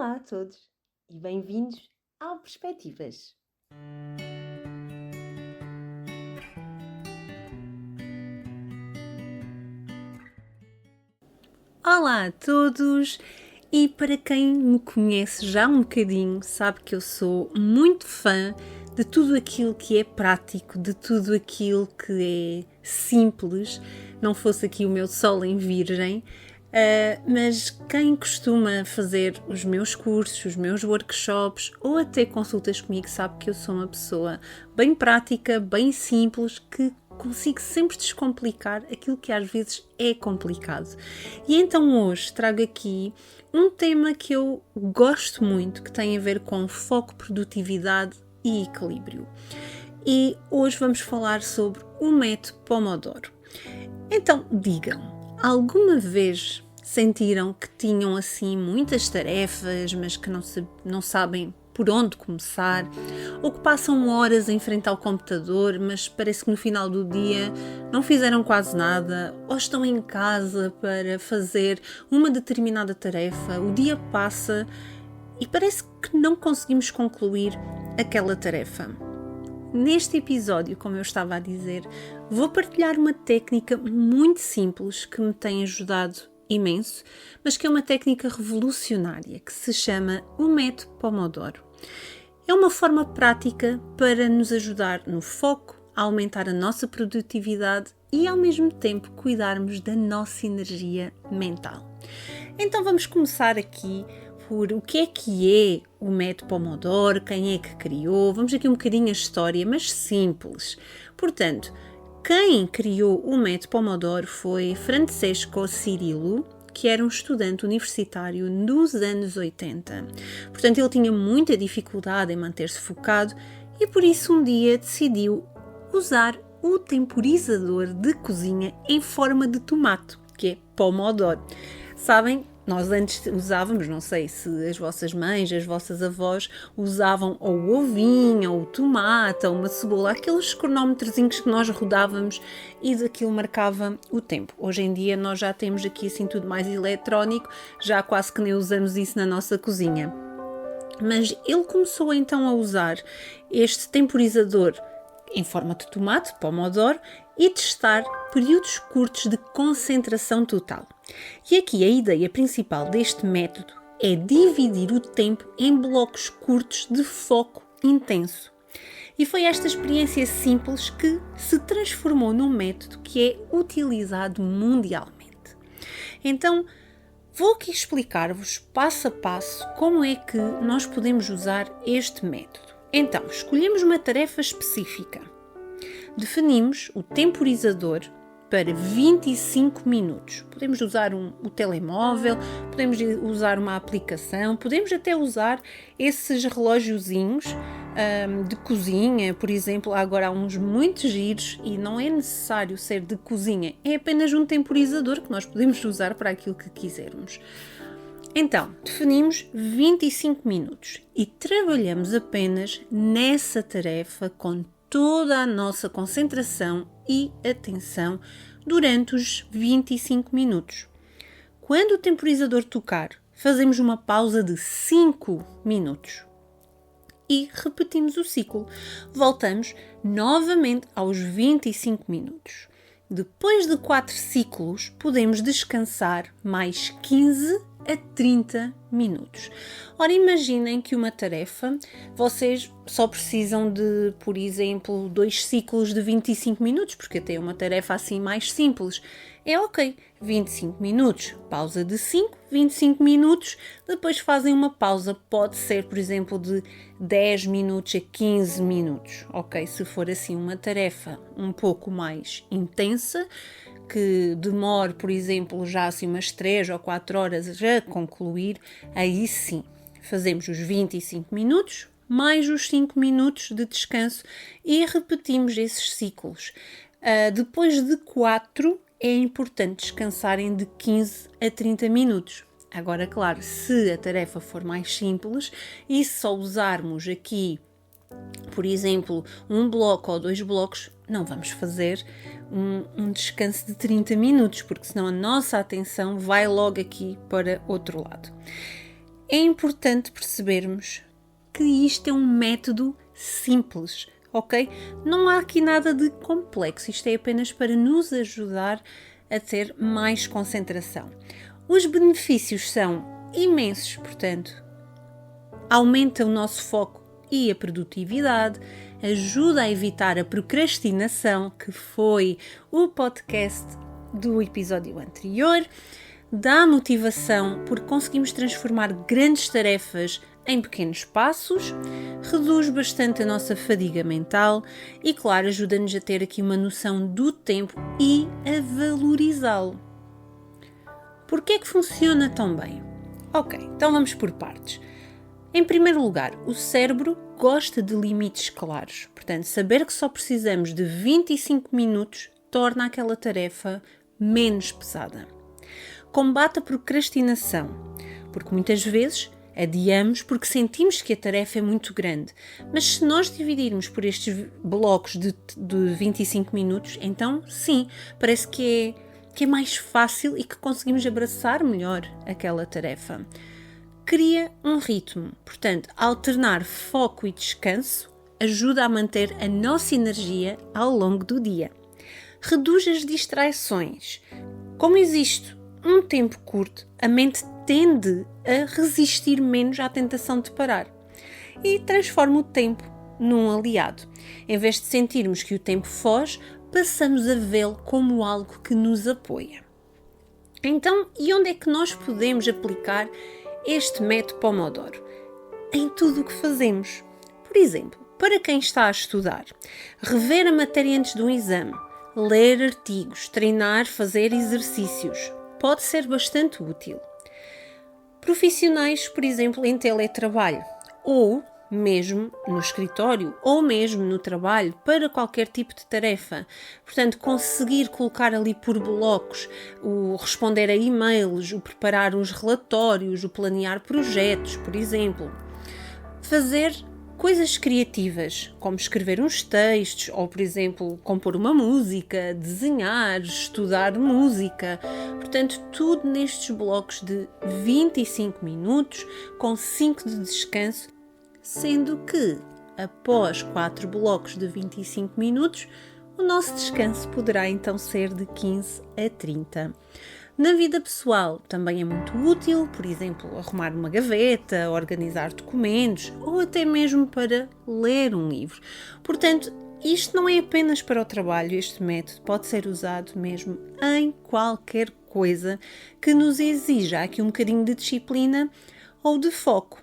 Olá a todos e bem-vindos ao Perspectivas. Olá a todos! E para quem me conhece já um bocadinho, sabe que eu sou muito fã de tudo aquilo que é prático, de tudo aquilo que é simples. Não fosse aqui o meu sol em virgem, mas quem costuma fazer os meus cursos, os meus workshops ou até consultas comigo sabe que eu sou uma pessoa bem prática, bem simples, que consigo sempre descomplicar aquilo que às vezes é complicado. E então hoje trago aqui um tema que eu gosto muito, que tem a ver com foco, produtividade e equilíbrio. E hoje vamos falar sobre o método Pomodoro. Então, digam, alguma vez sentiram que tinham assim muitas tarefas, mas que não sabem por onde começar, ou que passam horas em frente ao computador, mas parece que no final do dia não fizeram quase nada, ou estão em casa para fazer uma determinada tarefa, o dia passa e parece que não conseguimos concluir aquela tarefa. Neste episódio, como eu estava a dizer, vou partilhar uma técnica muito simples que me tem ajudado imenso, mas que é uma técnica revolucionária que se chama o método Pomodoro. É uma forma prática para nos ajudar no foco, a aumentar a nossa produtividade e ao mesmo tempo cuidarmos da nossa energia mental. Então vamos começar aqui por o que é o método Pomodoro, quem é que criou, vamos aqui um bocadinho a história, mas simples. Portanto, quem criou o método Pomodoro foi Francesco Cirillo, que era um estudante universitário nos anos 80. Portanto, ele tinha muita dificuldade em manter-se focado e por isso um dia decidiu usar o temporizador de cozinha em forma de tomate, que é Pomodoro. Sabem, nós antes usávamos, não sei se as vossas mães, as vossas avós usavam ou o ovinho, ou o tomate, ou uma cebola, aqueles cronómetrozinhos que nós rodávamos e daquilo marcava o tempo. Hoje em dia nós já temos aqui assim tudo mais eletrónico, já quase que nem usamos isso na nossa cozinha. Mas ele começou então a usar este temporizador em forma de tomate, Pomodoro, e testar períodos curtos de concentração total. E aqui a ideia principal deste método é dividir o tempo em blocos curtos de foco intenso. E foi esta experiência simples que se transformou num método que é utilizado mundialmente. Então, vou aqui explicar-vos passo a passo como é que nós podemos usar este método. Então, escolhemos uma tarefa específica. Definimos o temporizador para 25 minutos. Podemos usar o telemóvel, podemos usar uma aplicação, podemos até usar esses relógiozinhos de cozinha, por exemplo. Agora há uns muito giros e não é necessário ser de cozinha, é apenas um temporizador que nós podemos usar para aquilo que quisermos. Então, definimos 25 minutos e trabalhamos apenas nessa tarefa com toda a nossa concentração e atenção durante os 25 minutos. Quando o temporizador tocar, fazemos uma pausa de 5 minutos e repetimos o ciclo. Voltamos novamente aos 25 minutos. Depois de 4 ciclos, podemos descansar mais 15 a 30 minutos. Ora, imaginem que uma tarefa, vocês só precisam de, por exemplo, 2 ciclos de 25 minutos, porque até uma tarefa assim mais simples. É ok, 25 minutos, pausa de 5, 25 minutos, depois fazem uma pausa, pode ser, por exemplo, de 10 minutos a 15 minutos, ok? Se for assim uma tarefa um pouco mais intensa, que demore, por exemplo, já assim umas 3 ou 4 horas a concluir, aí sim, fazemos os 25 minutos, mais os 5 minutos de descanso e repetimos esses ciclos. Depois de 4, é importante descansarem de 15 a 30 minutos. Agora, claro, se a tarefa for mais simples e só usarmos aqui, por exemplo, um bloco ou 2 blocos, não vamos fazer um descanso de 30 minutos, porque senão a nossa atenção vai logo aqui para outro lado. é importante percebermos que isto é um método simples, ok? Não há aqui nada de complexo, isto é apenas para nos ajudar a ter mais concentração. Os benefícios são imensos, portanto, aumenta o nosso foco e a produtividade, ajuda a evitar a procrastinação, que foi o podcast do episódio anterior, dá motivação porque conseguimos transformar grandes tarefas em pequenos passos, reduz bastante a nossa fadiga mental e, claro, ajuda-nos a ter aqui uma noção do tempo e a valorizá-lo. Porquê é que funciona tão bem? Ok, então vamos por partes. Em primeiro lugar, o cérebro gosta de limites claros. Portanto, saber que só precisamos de 25 minutos torna aquela tarefa menos pesada. Combate a procrastinação, porque muitas vezes adiamos porque sentimos que a tarefa é muito grande. Mas se nós dividirmos por estes blocos de 25 minutos, então sim, parece que é mais fácil e que conseguimos abraçar melhor aquela tarefa. Cria um ritmo, portanto, alternar foco e descanso ajuda a manter a nossa energia ao longo do dia. Reduz as distrações. Como existe um tempo curto, a mente tende a resistir menos à tentação de parar e transforma o tempo num aliado. Em vez de sentirmos que o tempo foge, passamos a vê-lo como algo que nos apoia. Então, e onde é que nós podemos aplicar este método Pomodoro? Em tudo o que fazemos. Por exemplo, para quem está a estudar, rever a matéria antes de um exame, ler artigos, treinar, fazer exercícios, pode ser bastante útil. Profissionais, por exemplo, em teletrabalho, ou mesmo no escritório, ou mesmo no trabalho, para qualquer tipo de tarefa. Portanto, conseguir colocar ali por blocos, o responder a e-mails, o preparar uns relatórios, o planear projetos, por exemplo. Fazer coisas criativas, como escrever uns textos, ou, por exemplo, compor uma música, desenhar, estudar música. Portanto, tudo nestes blocos de 25 minutos, com 5 de descanso, sendo que, após 4 blocos de 25 minutos, o nosso descanso poderá então ser de 15 a 30. Na vida pessoal também é muito útil, por exemplo, arrumar uma gaveta, organizar documentos ou até mesmo para ler um livro. Portanto, isto não é apenas para o trabalho, este método pode ser usado mesmo em qualquer coisa que nos exija aqui um bocadinho de disciplina ou de foco.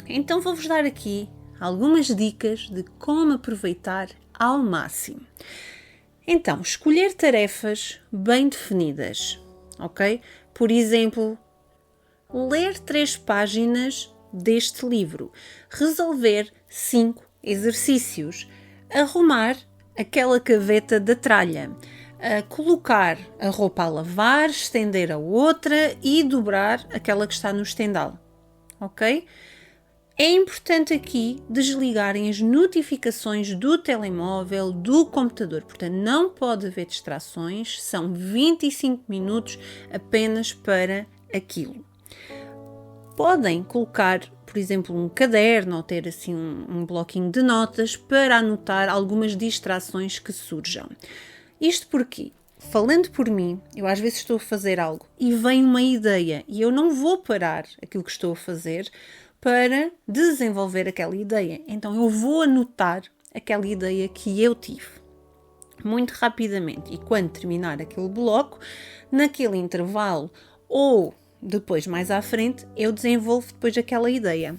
Então vou-vos dar aqui algumas dicas de como aproveitar ao máximo. Então, escolher tarefas bem definidas. Ok? Por exemplo, ler 3 páginas deste livro, resolver 5 exercícios, arrumar aquela gaveta da tralha, colocar a roupa a lavar, estender a outra e dobrar aquela que está no estendal. Ok? É importante aqui desligarem as notificações do telemóvel, do computador. Portanto, não pode haver distrações. São 25 minutos apenas para aquilo. Podem colocar, por exemplo, um caderno ou ter assim um bloquinho de notas para anotar algumas distrações que surjam. Isto porque, falando por mim, eu às vezes estou a fazer algo e vem uma ideia e eu não vou parar aquilo que estou a fazer para desenvolver aquela ideia. Então eu vou anotar aquela ideia que eu tive muito rapidamente e quando terminar aquele bloco, naquele intervalo ou depois mais à frente, eu desenvolvo depois aquela ideia.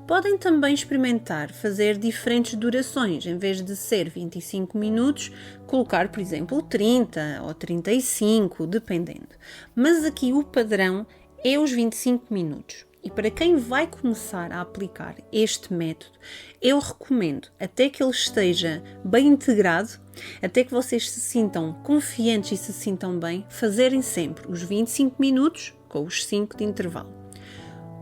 Podem também experimentar fazer diferentes durações, em vez de ser 25 minutos, colocar, por exemplo, 30 ou 35, dependendo. Mas aqui o padrão é os 25 minutos. E para quem vai começar a aplicar este método, eu recomendo, até que ele esteja bem integrado, até que vocês se sintam confiantes e se sintam bem, fazerem sempre os 25 minutos com os 5 de intervalo.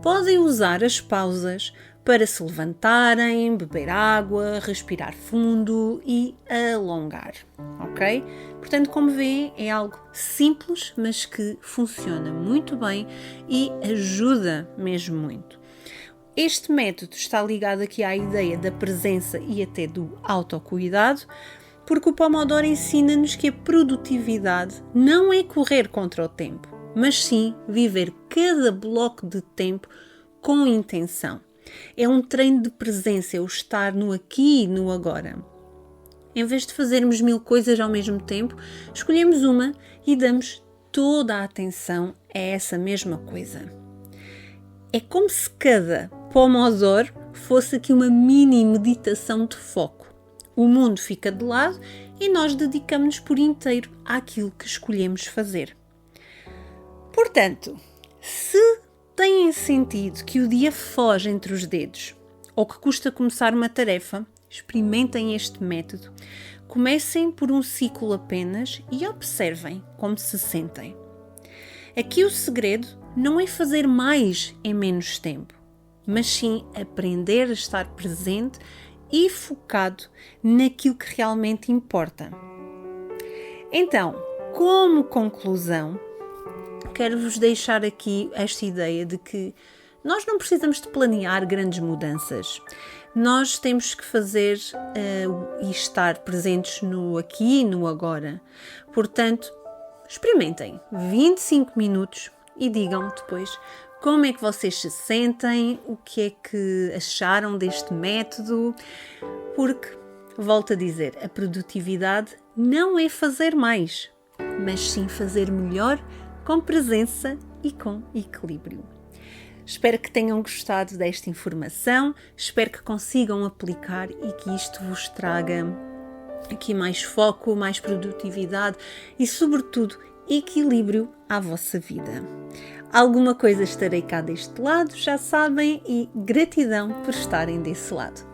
podem usar as pausas para se levantarem, beber água, respirar fundo e alongar, ok? Portanto, como vêem, é algo simples, mas que funciona muito bem e ajuda mesmo muito. Este método está ligado aqui à ideia da presença e até do autocuidado, porque o Pomodoro ensina-nos que a produtividade não é correr contra o tempo, mas sim viver cada bloco de tempo com intenção. É um treino de presença, é o estar no aqui e no agora. Em vez de fazermos 1000 coisas ao mesmo tempo, escolhemos uma e damos toda a atenção a essa mesma coisa. É como se cada Pomodoro fosse aqui uma mini meditação de foco. O mundo fica de lado e nós dedicamos-nos por inteiro àquilo que escolhemos fazer. Portanto, se têm sentido que o dia foge entre os dedos ou que custa começar uma tarefa, experimentem este método. Comecem por um ciclo apenas e observem como se sentem. Aqui o segredo não é fazer mais em menos tempo, mas sim aprender a estar presente e focado naquilo que realmente importa. Então, como conclusão, quero-vos deixar aqui esta ideia de que nós não precisamos de planear grandes mudanças. Nós temos que fazer e estar presentes no aqui e no agora. Portanto, experimentem 25 minutos e digam depois como é que vocês se sentem, o que é que acharam deste método, porque, volto a dizer, a produtividade não é fazer mais, mas sim fazer melhor com presença e com equilíbrio. Espero que tenham gostado desta informação, espero que consigam aplicar e que isto vos traga aqui mais foco, mais produtividade e, sobretudo, equilíbrio à vossa vida. Alguma coisa estarei cá deste lado, já sabem, e gratidão por estarem desse lado.